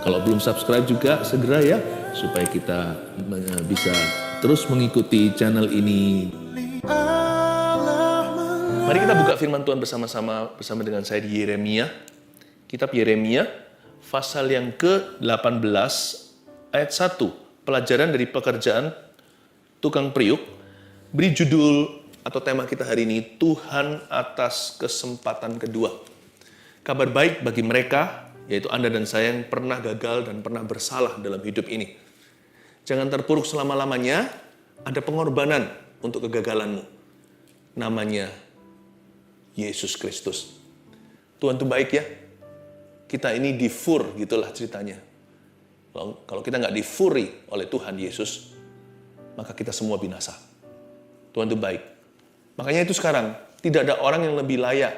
Kalau belum subscribe juga segera ya, supaya kita bisa terus mengikuti channel ini. Mari kita buka firman Tuhan bersama dengan saya di Yeremia. Kitab Yeremia, pasal yang ke-18, ayat 1. Pelajaran dari pekerjaan tukang periuk. Beri judul atau tema kita hari ini, Tuhan atas kesempatan kedua. Kabar baik bagi mereka, yaitu Anda dan saya yang pernah gagal dan pernah bersalah dalam hidup ini. Jangan terpuruk selama-lamanya, ada pengorbanan untuk kegagalanmu. Namanya Yesus Kristus. Tuhan itu baik ya. Kita ini difur, gitulah ceritanya. Kalau kita nggak difuri oleh Tuhan Yesus, maka kita semua binasa. Tuhan itu baik. Makanya itu sekarang, tidak ada orang yang lebih layak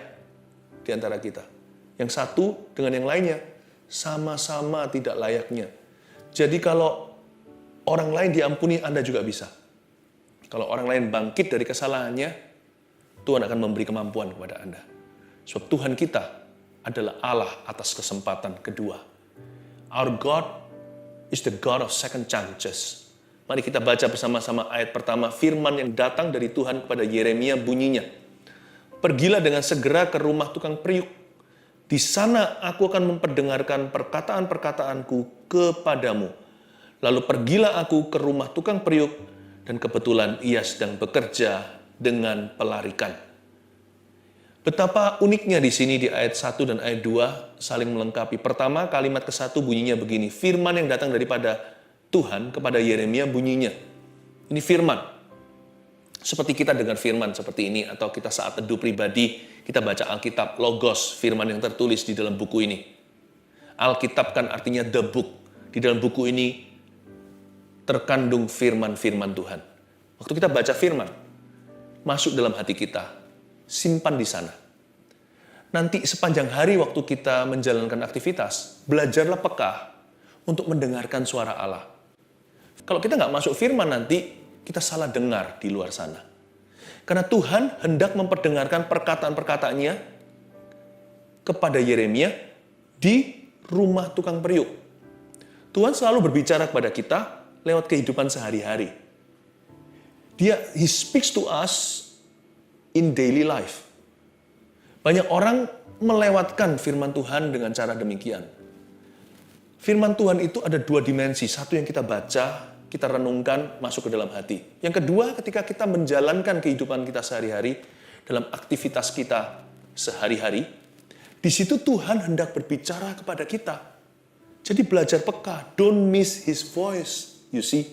di antara kita. Yang satu dengan yang lainnya, sama-sama tidak layaknya. Jadi kalau orang lain diampuni, Anda juga bisa. Kalau orang lain bangkit dari kesalahannya, Tuhan akan memberi kemampuan kepada Anda. Sebab Tuhan kita adalah Allah atas kesempatan kedua. Our God is the God of second chances. Mari kita baca bersama-sama ayat pertama, firman yang datang dari Tuhan kepada Yeremia bunyinya. Pergilah dengan segera ke rumah tukang periuk. Di sana aku akan memperdengarkan perkataan-perkataanku kepadamu. Lalu pergilah aku ke rumah tukang periuk, dan kebetulan ia sedang bekerja dengan pelarikan. Betapa uniknya di sini di ayat 1 dan ayat 2 saling melengkapi. Pertama, kalimat ke-1 bunyinya begini. Firman yang datang daripada Tuhan kepada Yeremia bunyinya. Ini firman. Seperti kita dengar firman seperti ini, atau kita saat teduh pribadi, kita baca Alkitab, Logos, firman yang tertulis di dalam buku ini. Alkitab kan artinya the book. Di dalam buku ini terkandung firman-firman Tuhan. Waktu kita baca firman, masuk dalam hati kita, simpan di sana. Nanti sepanjang hari waktu kita menjalankan aktivitas, belajarlah peka untuk mendengarkan suara Allah. Kalau kita nggak masuk firman nanti, kita salah dengar di luar sana. Karena Tuhan hendak memperdengarkan perkataan-perkataannya kepada Yeremia di rumah tukang periuk. Tuhan selalu berbicara kepada kita lewat kehidupan sehari-hari. He speaks to us in daily life. Banyak orang melewatkan firman Tuhan dengan cara demikian. Firman Tuhan itu ada dua dimensi. Satu yang kita baca, kita renungkan, masuk ke dalam hati. Yang kedua, ketika kita menjalankan kehidupan kita sehari-hari, dalam aktivitas kita sehari-hari, di situ Tuhan hendak berbicara kepada kita. Jadi belajar peka, don't miss His voice, you see.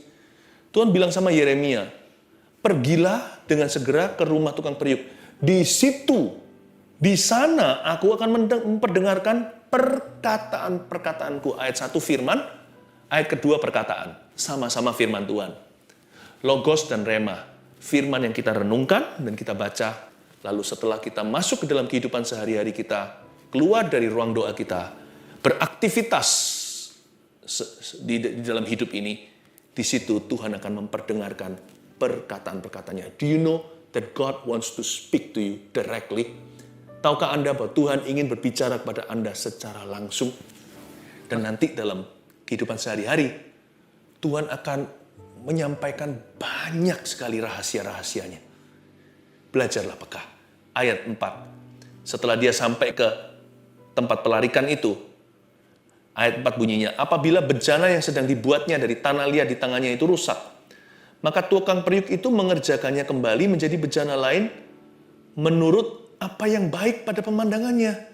Tuhan bilang sama Yeremia, pergilah dengan segera ke rumah tukang periuk. Di situ, di sana aku akan memperdengarkan perkataan-perkataanku. Ayat 1 firman, ayat kedua perkataan. Sama-sama firman Tuhan. Logos dan Rema. Firman yang kita renungkan dan kita baca. Lalu setelah kita masuk ke dalam kehidupan sehari-hari kita, keluar dari ruang doa kita, beraktivitas di dalam hidup ini, di situ Tuhan akan memperdengarkan perkataan-perkataannya. Do you know that God wants to speak to you directly? Tahukah Anda bahwa Tuhan ingin berbicara kepada Anda secara langsung? Dan nanti dalam kehidupan sehari-hari, Tuhan akan menyampaikan banyak sekali rahasia-rahasianya. Belajarlah peka. Ayat 4. Setelah dia sampai ke tempat pelarikan itu, ayat 4 bunyinya, apabila bejana yang sedang dibuatnya dari tanah liat di tangannya itu rusak, maka tukang periuk itu mengerjakannya kembali menjadi bejana lain menurut apa yang baik pada pemandangannya.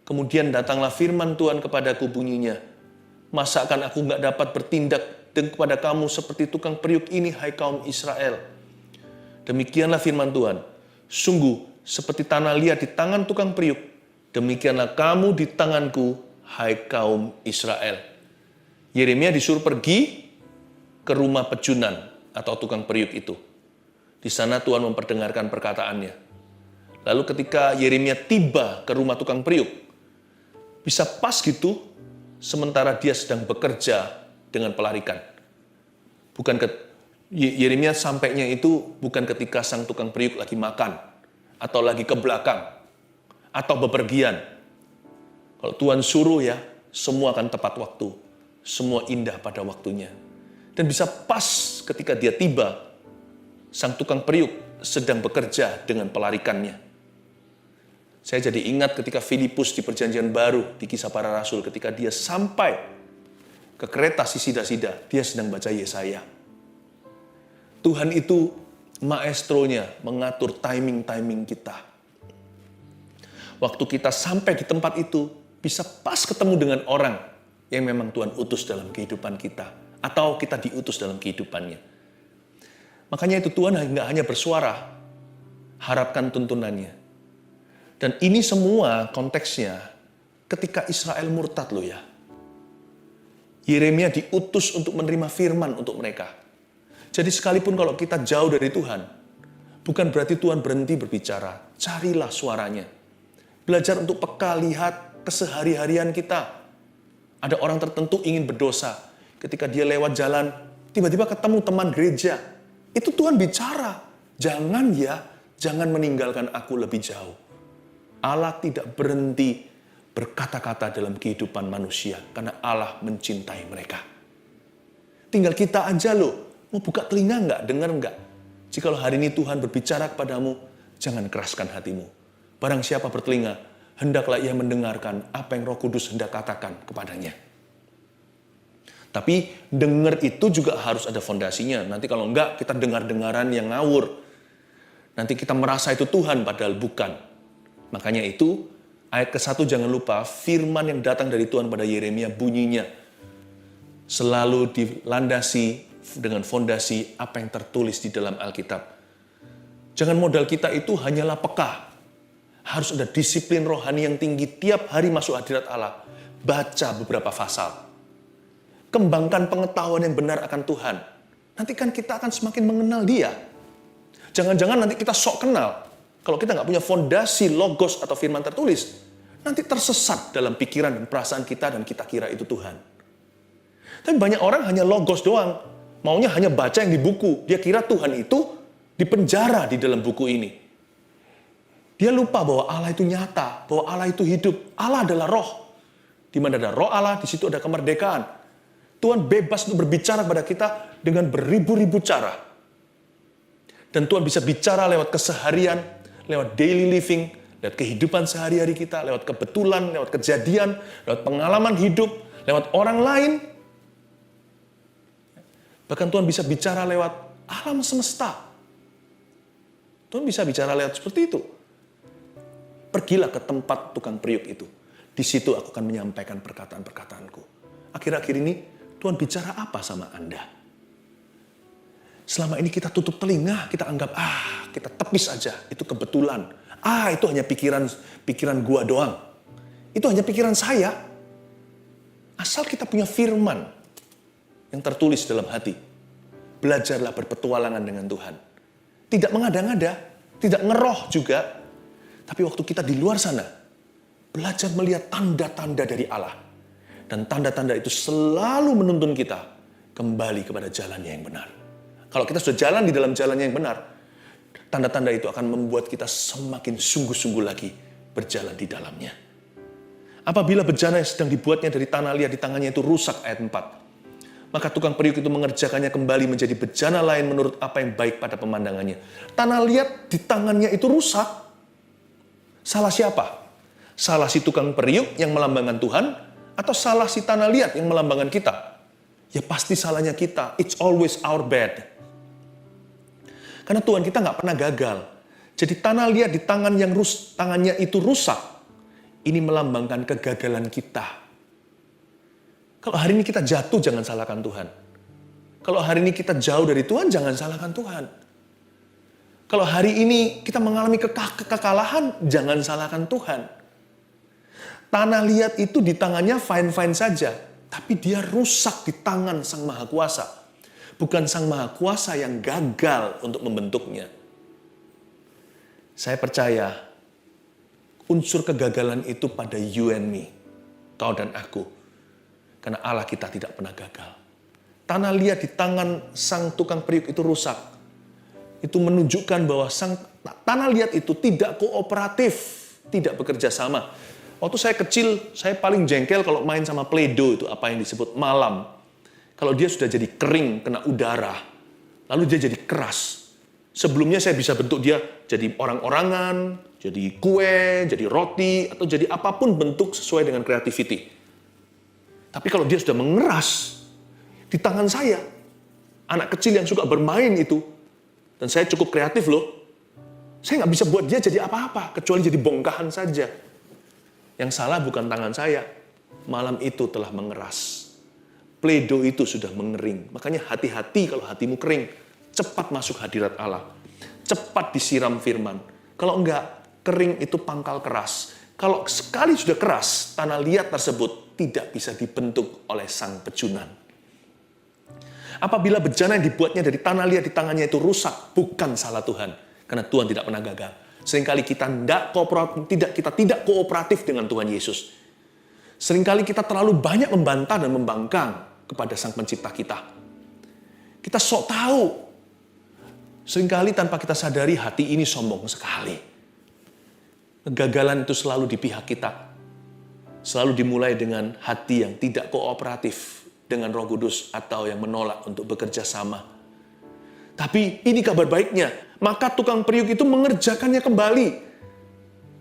Kemudian datanglah firman Tuhan kepadaku bunyinya, masa akan aku nggak dapat bertindak kepada kamu seperti tukang periuk ini, hai kaum Israel. Demikianlah firman Tuhan. Sungguh, seperti tanah liat di tangan tukang periuk, demikianlah kamu di tanganku, hai kaum Israel. Yeremia disuruh pergi ke rumah pejunan atau tukang periuk itu. Di sana Tuhan memperdengarkan perkataannya. Lalu ketika Yeremia tiba ke rumah tukang periuk, bisa pas gitu, sementara dia sedang bekerja dengan pelarikan. Yeremia sampainya itu bukan ketika sang tukang periuk lagi makan, atau lagi ke belakang, atau bepergian. Kalau Tuhan suruh ya, semua akan tepat waktu, semua indah pada waktunya. Dan bisa pas ketika dia tiba, sang tukang periuk sedang bekerja dengan pelarikannya. Saya jadi ingat ketika Filipus di Perjanjian Baru, di Kisah Para Rasul, ketika dia sampai ke kereta si sida-sida, dia sedang baca Yesaya. Tuhan itu maestronya mengatur timing-timing kita. Waktu kita sampai di tempat itu, bisa pas ketemu dengan orang yang memang Tuhan utus dalam kehidupan kita. Atau kita diutus dalam kehidupannya. Makanya itu Tuhan nggak hanya bersuara, harapkan tuntunannya. Dan ini semua konteksnya ketika Israel murtad loh ya. Yeremia diutus untuk menerima firman untuk mereka. Jadi sekalipun kalau kita jauh dari Tuhan, bukan berarti Tuhan berhenti berbicara. Carilah suaranya. Belajar untuk peka lihat kesehari-harian kita. Ada orang tertentu ingin berdosa. Ketika dia lewat jalan, tiba-tiba ketemu teman gereja. Itu Tuhan bicara. Jangan meninggalkan aku lebih jauh. Allah tidak berhenti berkata-kata dalam kehidupan manusia karena Allah mencintai mereka. Tinggal kita aja loh, mau buka telinga enggak, dengar enggak? Jikalau hari ini Tuhan berbicara kepadamu, jangan keraskan hatimu. Barang siapa bertelinga, hendaklah ia mendengarkan apa yang Roh Kudus hendak katakan kepadanya. Tapi dengar itu juga harus ada fondasinya. Nanti kalau enggak, kita dengar-dengaran yang ngawur. Nanti kita merasa itu Tuhan padahal bukan. Makanya itu, ayat ke-1 jangan lupa, firman yang datang dari Tuhan pada Yeremia bunyinya selalu dilandasi dengan fondasi apa yang tertulis di dalam Alkitab. Jangan modal kita itu hanyalah peka. Harus ada disiplin rohani yang tinggi tiap hari masuk hadirat Allah. Baca beberapa pasal. Kembangkan pengetahuan yang benar akan Tuhan. Nanti kan kita akan semakin mengenal Dia. Jangan-jangan nanti kita sok kenal. Kalau kita nggak punya fondasi logos atau firman tertulis, nanti tersesat dalam pikiran dan perasaan kita dan kita kira itu Tuhan. Tapi banyak orang hanya logos doang. Maunya hanya baca yang di buku. Dia kira Tuhan itu dipenjara di dalam buku ini. Dia lupa bahwa Allah itu nyata, bahwa Allah itu hidup. Allah adalah roh. Di mana ada roh Allah, di situ ada kemerdekaan. Tuhan bebas untuk berbicara kepada kita dengan beribu-ribu cara. Dan Tuhan bisa bicara lewat keseharian, lewat daily living, lewat kehidupan sehari-hari kita, lewat kebetulan, lewat kejadian, lewat pengalaman hidup, lewat orang lain. Bahkan Tuhan bisa bicara lewat alam semesta. Tuhan bisa bicara lewat seperti itu. Pergilah ke tempat tukang periuk itu. Di situ aku akan menyampaikan perkataan-perkataanku. Akhir-akhir ini Tuhan bicara apa sama Anda? Selama ini kita tutup telinga, kita anggap, kita tepis aja, itu kebetulan. Itu hanya pikiran gua doang. Itu hanya pikiran saya. Asal kita punya firman yang tertulis dalam hati. Belajarlah berpetualangan dengan Tuhan. Tidak mengada-ngada, tidak ngeroh juga. Tapi waktu kita di luar sana, belajar melihat tanda-tanda dari Allah. Dan tanda-tanda itu selalu menuntun kita kembali kepada jalannya yang benar. Kalau kita sudah jalan di dalam jalannya yang benar, tanda-tanda itu akan membuat kita semakin sungguh-sungguh lagi berjalan di dalamnya. Apabila bejana yang sedang dibuatnya dari tanah liat di tangannya itu rusak, ayat 4. Maka tukang periuk itu mengerjakannya kembali menjadi bejana lain menurut apa yang baik pada pemandangannya. Tanah liat di tangannya itu rusak. Salah siapa? Salah si tukang periuk yang melambangkan Tuhan, atau salah si tanah liat yang melambangkan kita? Ya pasti salahnya kita. It's always our bad. Karena Tuhan kita nggak pernah gagal. Jadi tanah liat di tangannya itu rusak. Ini melambangkan kegagalan kita. Kalau hari ini kita jatuh, jangan salahkan Tuhan. Kalau hari ini kita jauh dari Tuhan, jangan salahkan Tuhan. Kalau hari ini kita mengalami kekalahan, jangan salahkan Tuhan. Tanah liat itu di tangannya fine-fine saja. Tapi dia rusak di tangan Sang Maha Kuasa. Bukan Sang Maha Kuasa yang gagal untuk membentuknya. Saya percaya unsur kegagalan itu pada you and me. Kau dan aku. Karena Allah kita tidak pernah gagal. Tanah liat di tangan sang tukang periuk itu rusak. Itu menunjukkan bahwa tanah liat itu tidak kooperatif. Tidak bekerja sama. Waktu saya kecil, saya paling jengkel kalau main sama Play-Doh itu, apa yang disebut malam. Kalau dia sudah jadi kering, kena udara, lalu dia jadi keras. Sebelumnya saya bisa bentuk dia jadi orang-orangan, jadi kue, jadi roti, atau jadi apapun bentuk sesuai dengan creativity. Tapi kalau dia sudah mengeras, di tangan saya, anak kecil yang suka bermain itu, dan saya cukup kreatif loh, saya nggak bisa buat dia jadi apa-apa, kecuali jadi bongkahan saja. Yang salah bukan tangan saya, malam itu telah mengeras. Play-Doh itu sudah mengering. Makanya hati-hati kalau hatimu kering. Cepat masuk hadirat Allah. Cepat disiram firman. Kalau enggak, kering itu pangkal keras. Kalau sekali sudah keras, tanah liat tersebut tidak bisa dibentuk oleh sang pejunan. Apabila bejana yang dibuatnya dari tanah liat di tangannya itu rusak, bukan salah Tuhan. Karena Tuhan tidak pernah gagal. Seringkali kita tidak kooperatif dengan Tuhan Yesus. Seringkali kita terlalu banyak membantah dan membangkang kepada Sang Pencipta kita. Kita sok tahu. Seringkali tanpa kita sadari hati ini sombong sekali. Kegagalan itu selalu di pihak kita. Selalu dimulai dengan hati yang tidak kooperatif dengan Roh Kudus atau yang menolak untuk bekerja sama. Tapi ini kabar baiknya. Maka tukang periuk itu mengerjakannya kembali.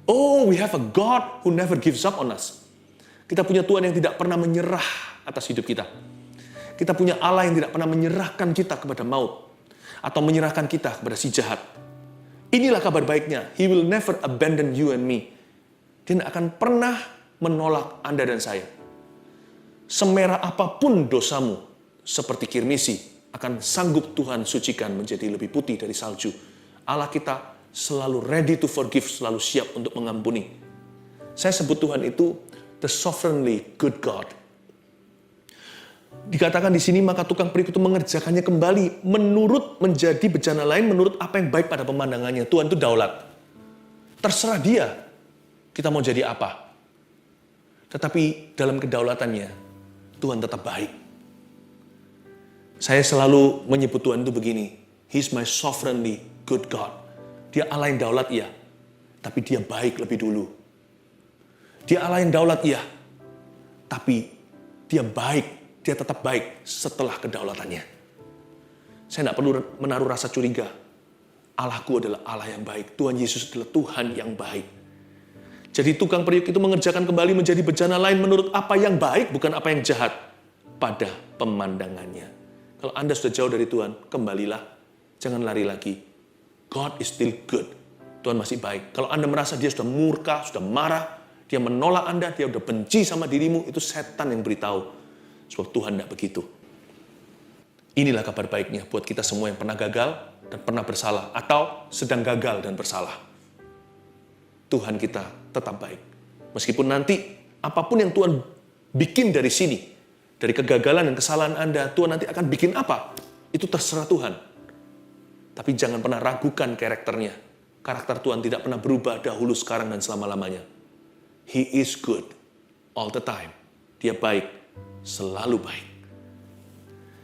Oh, we have a God who never gives up on us. Kita punya Tuhan yang tidak pernah menyerah atas hidup kita. Kita punya Allah yang tidak pernah menyerahkan kita kepada maut. Atau menyerahkan kita kepada si jahat. Inilah kabar baiknya. He will never abandon you and me. Dia tidak akan pernah menolak Anda dan saya. Semerah apapun dosamu, seperti kirmisi, akan sanggup Tuhan sucikan menjadi lebih putih dari salju. Allah kita selalu ready to forgive, selalu siap untuk mengampuni. Saya sebut Tuhan itu the sovereignly good God. Dikatakan di sini, maka tukang periuk itu mengerjakannya kembali menurut menjadi bejana lain, menurut apa yang baik pada pemandangannya. Tuhan itu daulat. Terserah dia, kita mau jadi apa. Tetapi dalam kedaulatannya, Tuhan tetap baik. Saya selalu menyebut Tuhan itu begini, He's my sovereignly good God. Dia Allah yang daulat, iya. Tapi dia baik lebih dulu. Dia Allah yang daulat, iya. Tapi dia baik, dia tetap baik setelah kedaulatannya. Saya tidak perlu menaruh rasa curiga. Allahku adalah Allah yang baik. Tuhan Yesus adalah Tuhan yang baik. Jadi tukang periuk itu mengerjakan kembali menjadi bejana lain menurut apa yang baik, bukan apa yang jahat pada pemandangannya. Kalau Anda sudah jauh dari Tuhan, kembalilah. Jangan lari lagi. God is still good. Tuhan masih baik. Kalau Anda merasa dia sudah murka, sudah marah, dia menolak Anda, dia sudah benci sama dirimu, itu setan yang beritahu. Sebab Tuhan tidak begitu. Inilah kabar baiknya buat kita semua yang pernah gagal dan pernah bersalah. Atau sedang gagal dan bersalah. Tuhan kita tetap baik. Meskipun nanti, apapun yang Tuhan bikin dari sini, dari kegagalan dan kesalahan Anda, Tuhan nanti akan bikin apa? Itu terserah Tuhan. Tapi jangan pernah ragukan karakternya. Karakter Tuhan tidak pernah berubah dahulu, sekarang, dan selama-lamanya. He is good all the time. Dia baik, selalu baik.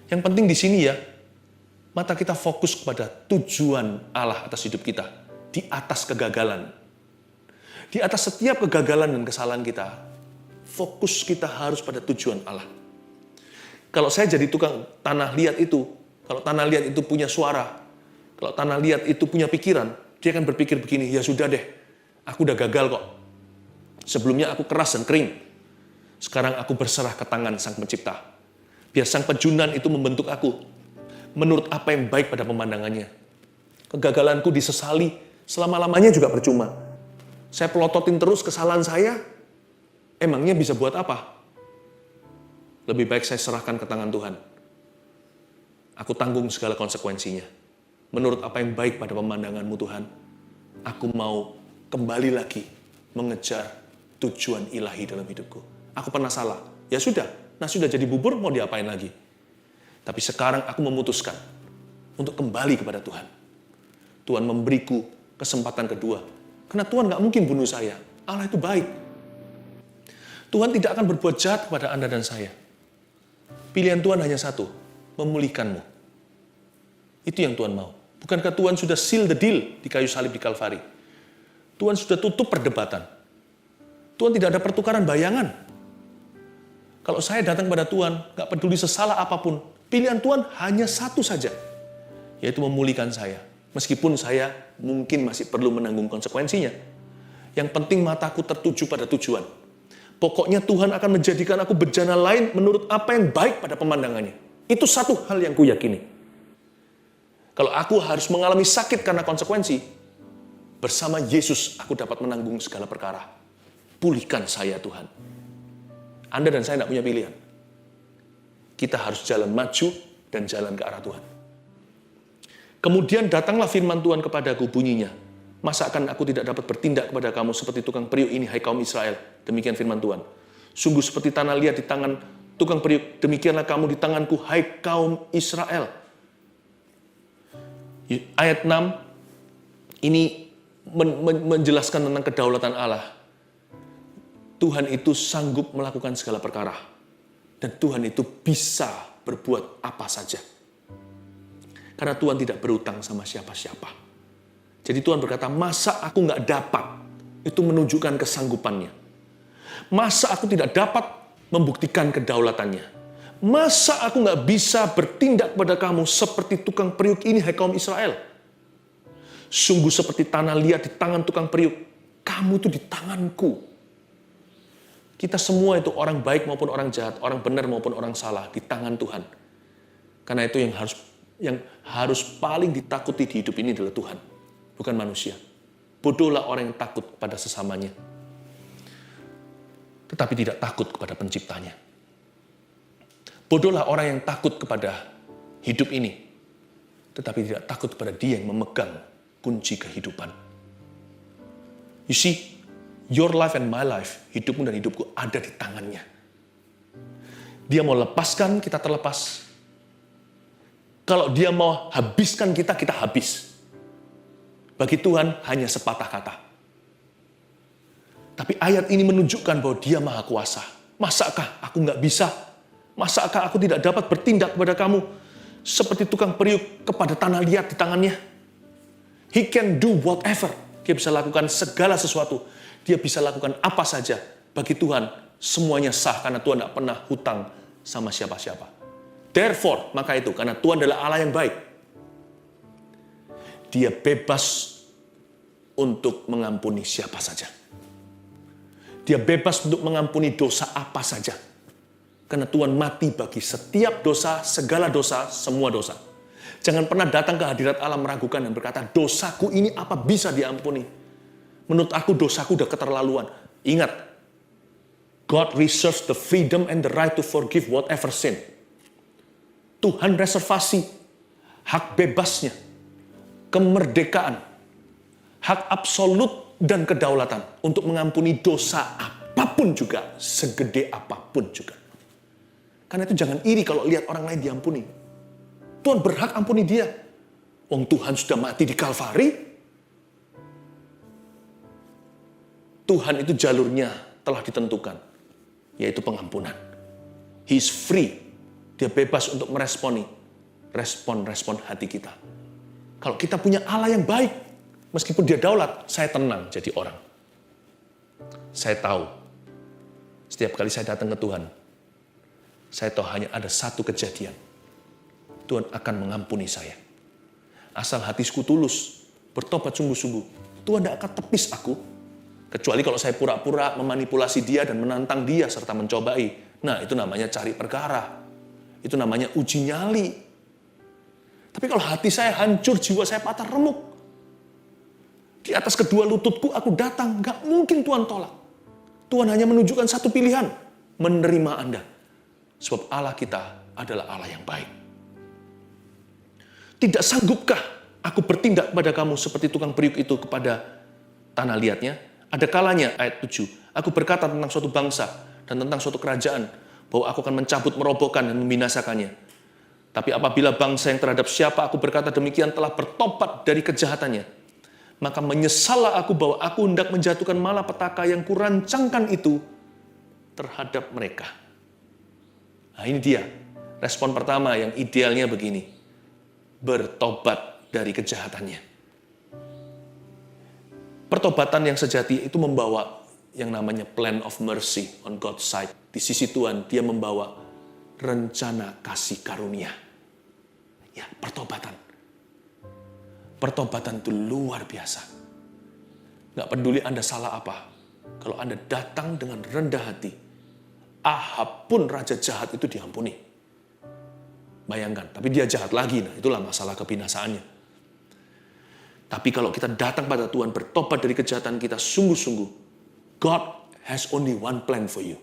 Yang penting di sini ya, mata kita fokus kepada tujuan Allah atas hidup kita. Di atas kegagalan. Di atas setiap kegagalan dan kesalahan kita, fokus kita harus pada tujuan Allah. Kalau saya jadi tukang tanah liat itu, kalau tanah liat itu punya suara, kalau tanah liat itu punya pikiran, dia akan berpikir begini, ya sudah deh, aku udah gagal kok. Sebelumnya aku keras dan kering. Sekarang aku berserah ke tangan Sang Pencipta. Biar Sang Pejunan itu membentuk aku menurut apa yang baik pada pemandangannya. Kegagalanku disesali, selama-lamanya juga percuma. Saya pelototin terus kesalahan saya, emangnya bisa buat apa? Lebih baik saya serahkan ke tangan Tuhan. Aku tanggung segala konsekuensinya. Menurut apa yang baik pada pemandanganmu Tuhan, aku mau kembali lagi mengejar tujuan ilahi dalam hidupku. Aku pernah salah. Ya sudah, sudah jadi bubur, mau diapain lagi? Tapi sekarang aku memutuskan untuk kembali kepada Tuhan. Tuhan memberiku kesempatan kedua. Karena Tuhan gak mungkin bunuh saya. Allah itu baik. Tuhan tidak akan berbuat jahat kepada Anda dan saya. Pilihan Tuhan hanya satu, memulihkanmu. Itu yang Tuhan mau. Bukankah Tuhan sudah seal the deal di kayu salib di Kalvari? Tuhan sudah tutup perdebatan. Tuhan tidak ada pertukaran bayangan. Kalau saya datang kepada Tuhan, gak peduli sesalah apapun, pilihan Tuhan hanya satu saja, yaitu memulihkan saya. Meskipun saya mungkin masih perlu menanggung konsekuensinya. Yang penting mataku tertuju pada tujuan. Pokoknya Tuhan akan menjadikan aku berjalan lain menurut apa yang baik pada pemandangannya. Itu satu hal yang kuyakini. Kalau aku harus mengalami sakit karena konsekuensi, bersama Yesus aku dapat menanggung segala perkara. Pulihkan saya Tuhan. Anda dan saya tidak punya pilihan. Kita harus jalan maju dan jalan ke arah Tuhan. Kemudian datanglah firman Tuhan kepadaku, bunyinya, masakan aku tidak dapat bertindak kepada kamu seperti tukang periuk ini, hai kaum Israel? Demikian firman Tuhan. Sungguh seperti tanah liat di tangan tukang periuk, demikianlah kamu di tanganku, hai kaum Israel. Ayat 6 ini menjelaskan tentang kedaulatan Allah. Tuhan itu sanggup melakukan segala perkara. Dan Tuhan itu bisa berbuat apa saja. Karena Tuhan tidak berutang sama siapa-siapa. Jadi Tuhan berkata, masa aku nggak dapat? Itu menunjukkan kesanggupannya. Masa aku tidak dapat membuktikan kedaulatannya? Masa aku nggak bisa bertindak kepada kamu seperti tukang periuk ini, hai kaum Israel? Sungguh seperti tanah liat di tangan tukang periuk. Kamu itu di tanganku. Kita semua itu orang baik maupun orang jahat, orang benar maupun orang salah, di tangan Tuhan. Karena itu yang harus paling ditakuti di hidup ini adalah Tuhan, bukan manusia. Bodohlah orang yang takut pada sesamanya, tetapi tidak takut kepada penciptanya. Bodohlah orang yang takut kepada hidup ini, tetapi tidak takut kepada Dia yang memegang kunci kehidupan. You see, your life and my life, hidupmu dan hidupku ada di tangannya. Dia mau lepaskan, kita terlepas. Kalau dia mau habiskan kita, kita habis. Bagi Tuhan hanya sepatah kata. Tapi ayat ini menunjukkan bahwa Dia Maha Kuasa. Masakah aku nggak bisa? Masakah aku tidak dapat bertindak kepada kamu seperti tukang periuk kepada tanah liat di tangannya? He can do whatever. Dia bisa lakukan segala sesuatu. Dia bisa lakukan apa saja. Bagi Tuhan, semuanya sah karena Tuhan tidak pernah hutang sama siapa-siapa. Therefore, maka itu, karena Tuhan adalah Allah yang baik, Dia bebas untuk mengampuni siapa saja. Dia bebas untuk mengampuni dosa apa saja. Karena Tuhan mati bagi setiap dosa, segala dosa, semua dosa. Jangan pernah datang ke hadirat Allah meragukan dan berkata, dosaku ini apa bisa diampuni? Menurut aku dosaku udah keterlaluan. Ingat, God reserves the freedom and the right to forgive whatever sin. Tuhan reservasi hak bebasnya, kemerdekaan, hak absolut dan kedaulatan untuk mengampuni dosa apapun juga, segede apapun juga. Karena itu jangan iri kalau lihat orang lain diampuni. Tuhan berhak ampuni dia. Wong Tuhan sudah mati di Kalvari. Tuhan itu jalurnya telah ditentukan, yaitu pengampunan. He is free. Dia bebas untuk meresponi respon hati kita. Kalau kita punya Allah yang baik, meskipun Dia daulat, saya tenang jadi orang. Saya tahu, setiap kali saya datang ke Tuhan, saya tahu hanya ada satu kejadian. Tuhan akan mengampuni saya. Asal hatiku tulus, bertobat sungguh-sungguh, Tuhan tidak akan tepis aku. Kecuali kalau saya pura-pura memanipulasi Dia dan menantang Dia serta mencobai. Nah, itu namanya cari perkara. Itu namanya uji nyali. Tapi kalau hati saya hancur, jiwa saya patah remuk. Di atas kedua lututku aku datang, gak mungkin Tuhan tolak. Tuhan hanya menunjukkan satu pilihan, menerima Anda. Sebab Allah kita adalah Allah yang baik. Tidak sanggupkah aku bertindak kepada kamu seperti tukang periuk itu kepada tanah liatnya? Ada kalanya, ayat 7, aku berkata tentang suatu bangsa dan tentang suatu kerajaan, bahwa aku akan mencabut, merobohkan, dan membinasakannya. Tapi apabila bangsa yang terhadap siapa aku berkata demikian telah bertobat dari kejahatannya, maka menyesallah aku bahwa aku hendak menjatuhkan malapetaka yang kurancangkan itu terhadap mereka. Nah ini dia, respon pertama yang idealnya begini, bertobat dari kejahatannya. Pertobatan yang sejati itu membawa yang namanya plan of mercy on God's side. Di sisi Tuhan, dia membawa rencana kasih karunia. Ya, pertobatan. Pertobatan itu luar biasa. Gak peduli Anda salah apa. Kalau Anda datang dengan rendah hati, Ahab pun raja jahat itu diampuni. Bayangkan, tapi dia jahat lagi. Nah, itulah masalah kebinasaannya. Tapi kalau kita datang pada Tuhan, bertobat dari kejahatan kita sungguh-sungguh, God has only one plan for you.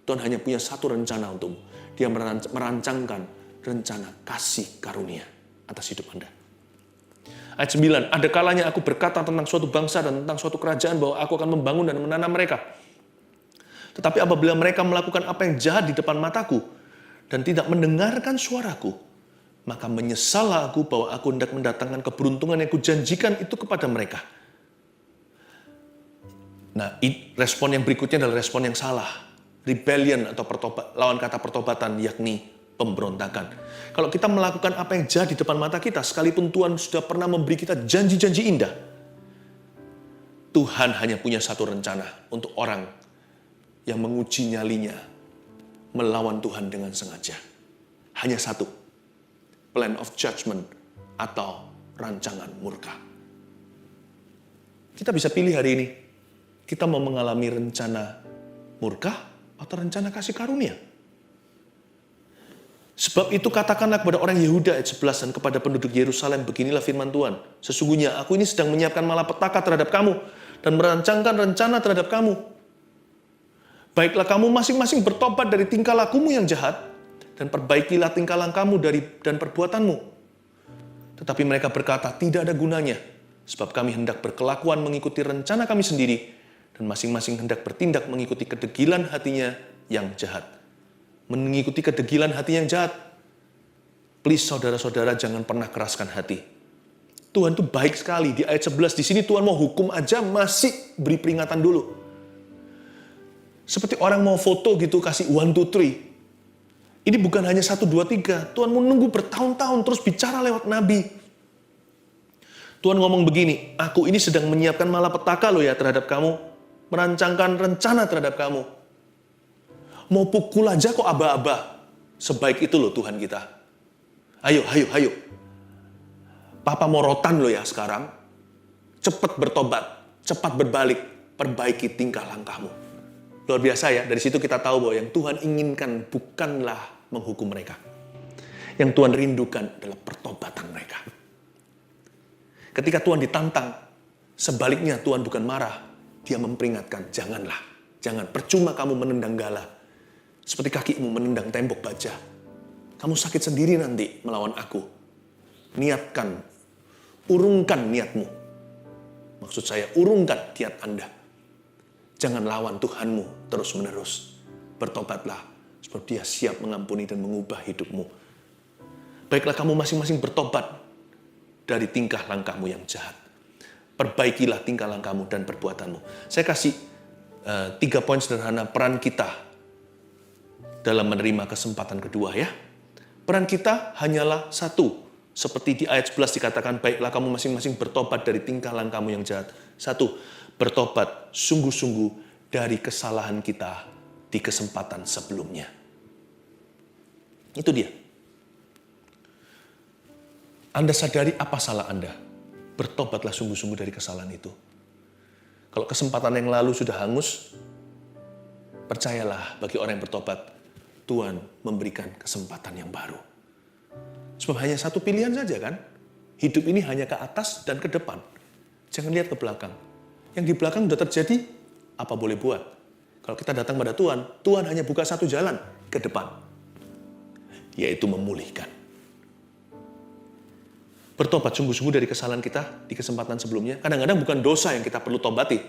Tuhan hanya punya satu rencana untukmu. Dia merancangkan rencana kasih karunia atas hidup Anda. Ayat 9, ada kalanya aku berkata tentang suatu bangsa dan tentang suatu kerajaan bahwa aku akan membangun dan menanam mereka. Tetapi apabila mereka melakukan apa yang jahat di depan mataku dan tidak mendengarkan suaraku, maka menyesallah aku bahwa aku hendak mendatangkan keberuntungan yang kujanjikan itu kepada mereka. Nah, respon yang berikutnya adalah respon yang salah. Rebellion atau lawan kata pertobatan, yakni pemberontakan. Kalau kita melakukan apa yang jahat di depan mata kita, sekalipun Tuhan sudah pernah memberi kita janji-janji indah, Tuhan hanya punya satu rencana untuk orang yang menguji nyalinya, melawan Tuhan dengan sengaja. Hanya satu, plan of judgment atau rancangan murka. Kita bisa pilih hari ini, kita mau mengalami rencana murka atau rencana kasih karunia. Sebab itu katakanlah kepada orang Yehuda ayat 11 dan kepada penduduk Yerusalem, beginilah firman Tuhan. Sesungguhnya aku ini sedang menyiapkan malapetaka terhadap kamu dan merancangkan rencana terhadap kamu. Baiklah kamu masing-masing bertobat dari tingkah lakumu yang jahat dan perbaikilah tingkah lakumu dan perbuatanmu. Tetapi mereka berkata, tidak ada gunanya, sebab kami hendak berkelakuan mengikuti rencana kami sendiri, dan masing-masing hendak bertindak mengikuti kedegilan hatinya yang jahat. Mengikuti kedegilan hati yang jahat. Please saudara-saudara jangan pernah keraskan hati. Tuhan itu baik sekali. Di ayat 11 di sini Tuhan mau hukum aja masih beri peringatan dulu. Seperti orang mau foto gitu kasih 1, 2, 3. Ini bukan hanya 1, 2, 3. Tuhan mau nunggu bertahun-tahun terus bicara lewat nabi. Tuhan ngomong begini, aku ini sedang menyiapkan malapetaka loh ya terhadap kamu. Merancangkan rencana terhadap kamu. Mau pukul aja kok aba-aba. Sebaik itu loh Tuhan kita. Ayo. Papa morotan loh ya sekarang. Cepat bertobat. Cepat berbalik. Perbaiki tingkah langkahmu. Luar biasa ya. Dari situ kita tahu bahwa yang Tuhan inginkan bukanlah menghukum mereka. Yang Tuhan rindukan adalah pertobatan mereka. Ketika Tuhan ditantang, sebaliknya Tuhan bukan marah. Dia memperingatkan, jangan. Percuma kamu menendang gala. Seperti kakimu menendang tembok baja. Kamu sakit sendiri nanti melawan aku. Niatkan, urungkan niatmu. Maksud saya, urungkan niat Anda. Jangan lawan Tuhanmu terus-menerus. Bertobatlah, sebab Dia siap mengampuni dan mengubah hidupmu. Baiklah kamu masing-masing bertobat dari tingkah langkahmu yang jahat. Perbaikilah tingkah langkahmu dan perbuatanmu. Saya kasih 3 poin sederhana peran kita dalam menerima kesempatan kedua ya. Peran kita hanyalah satu. Seperti di ayat 11 dikatakan, baiklah kamu masing-masing bertobat dari tingkah langkahmu yang jahat. 1, bertobat sungguh-sungguh dari kesalahan kita di kesempatan sebelumnya. Itu dia. Anda sadari apa salah Anda? Bertobatlah sungguh-sungguh dari kesalahan itu. Kalau kesempatan yang lalu sudah hangus, percayalah bagi orang yang bertobat, Tuhan memberikan kesempatan yang baru. Sebab hanya satu pilihan saja kan? Hidup ini hanya ke atas dan ke depan. Jangan lihat ke belakang. Yang di belakang sudah terjadi, apa boleh buat? Kalau kita datang pada Tuhan, Tuhan hanya buka satu jalan ke depan. Yaitu memulihkan. Bertobat sungguh-sungguh dari kesalahan kita di kesempatan sebelumnya. Kadang-kadang bukan dosa yang kita perlu tobati.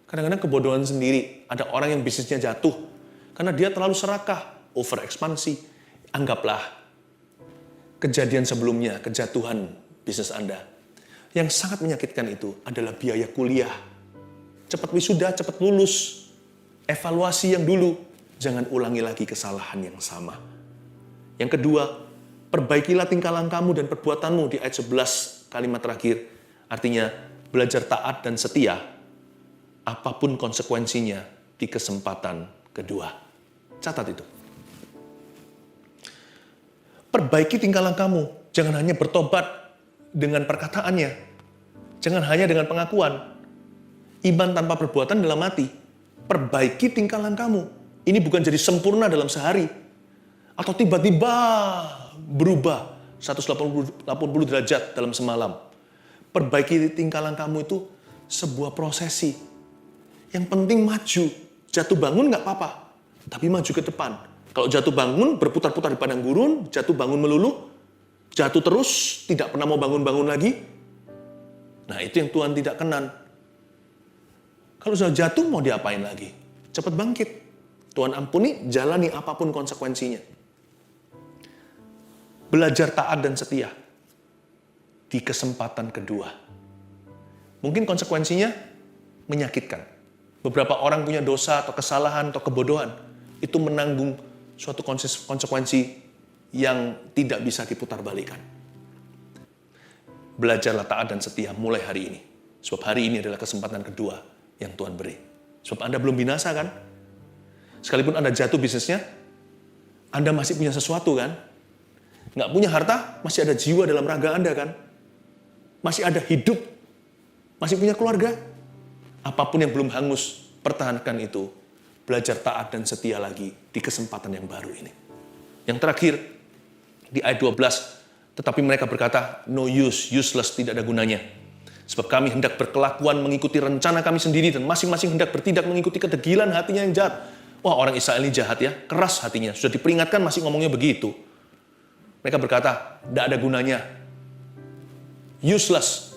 Kadang-kadang kebodohan sendiri. Ada orang yang bisnisnya jatuh. Karena dia terlalu serakah, overekspansi. Anggaplah kejadian sebelumnya, kejatuhan bisnis Anda. Yang sangat menyakitkan itu adalah biaya kuliah. Cepat wisuda, cepat lulus. Evaluasi yang dulu. Jangan ulangi lagi kesalahan yang sama. Yang kedua, perbaikilah tingkah langkahmu dan perbuatanmu di ayat 11 kalimat terakhir. Artinya, belajar taat dan setia. apapun konsekuensinya di kesempatan kedua. Catat itu. Perbaiki tingkah lakumu. Jangan hanya bertobat dengan perkataannya. Jangan hanya dengan pengakuan. Iman tanpa perbuatan dalam mati. Perbaiki tingkah lakumu. Ini bukan jadi sempurna dalam sehari. Atau tiba-tiba berubah 180 derajat dalam semalam. Perbaiki tingkah lakumu itu sebuah prosesi. Yang penting maju. Jatuh bangun nggak apa-apa. Tapi maju ke depan. Kalau jatuh bangun, berputar-putar di padang gurun, jatuh bangun melulu, jatuh terus, tidak pernah mau bangun-bangun lagi. Nah, itu yang Tuhan tidak kenan. Kalau sudah jatuh, mau diapain lagi? Cepat bangkit. Tuhan ampuni, jalani apapun konsekuensinya. Belajar taat dan setia di kesempatan kedua. Mungkin konsekuensinya menyakitkan. Beberapa orang punya dosa atau kesalahan atau kebodohan. Itu menanggung suatu konsekuensi yang tidak bisa diputarbalikkan. Belajarlah taat dan setia mulai hari ini. Sebab hari ini adalah kesempatan kedua yang Tuhan beri. Sebab Anda belum binasa kan? Sekalipun Anda jatuh bisnisnya, Anda masih punya sesuatu kan? Nggak punya harta, masih ada jiwa dalam raga Anda kan? Masih ada hidup, masih punya keluarga. Apapun yang belum hangus, pertahankan itu. Belajar taat dan setia lagi di kesempatan yang baru ini. Yang terakhir, di ayat 12, tetapi mereka berkata, no use, useless, tidak ada gunanya. Sebab kami hendak berkelakuan mengikuti rencana kami sendiri dan masing-masing hendak bertindak mengikuti kedegilan hatinya yang jahat. Wah, orang Israel ini jahat ya, keras hatinya. Sudah diperingatkan masih ngomongnya begitu. Mereka berkata, tidak ada gunanya. Useless.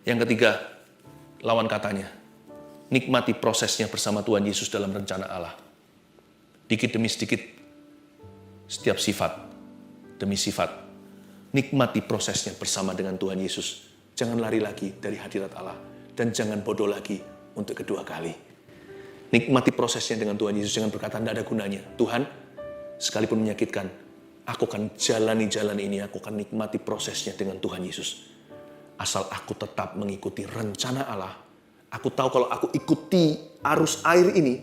Yang ketiga, lawan katanya. Nikmati prosesnya bersama Tuhan Yesus dalam rencana Allah. Dikit demi sedikit, setiap sifat demi sifat. Nikmati prosesnya bersama dengan Tuhan Yesus. Jangan lari lagi dari hadirat Allah. Dan jangan bodoh lagi untuk kedua kali. Nikmati prosesnya dengan Tuhan Yesus. Jangan berkata, tidak ada gunanya. Tuhan, sekalipun menyakitkan, aku akan jalani jalan ini. Aku akan nikmati prosesnya dengan Tuhan Yesus. Asal aku tetap mengikuti rencana Allah. Aku tahu kalau aku ikuti arus air ini,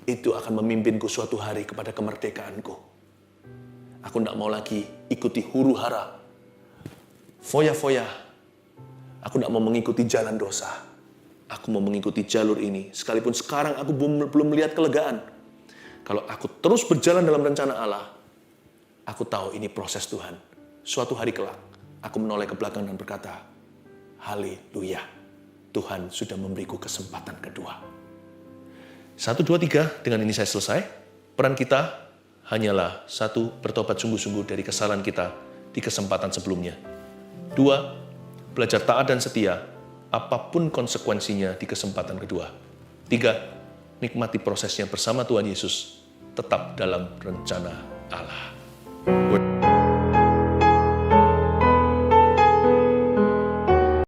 itu akan memimpinku suatu hari kepada kemerdekaanku. Aku tidak mau lagi ikuti huru hara, foya-foya. Aku tidak mau mengikuti jalan dosa. Aku mau mengikuti jalur ini. Sekalipun sekarang aku belum melihat kelegaan. Kalau aku terus berjalan dalam rencana Allah, aku tahu ini proses Tuhan. Suatu hari kelak, aku menoleh ke belakang dan berkata, haleluya. Tuhan sudah memberiku kesempatan kedua. 1, 2, 3, dengan ini saya selesai. Peran kita hanyalah 1, bertobat sungguh-sungguh dari kesalahan kita di kesempatan sebelumnya. 2, belajar taat dan setia, apapun konsekuensinya di kesempatan kedua. 3, nikmati prosesnya bersama Tuhan Yesus, tetap dalam rencana Allah.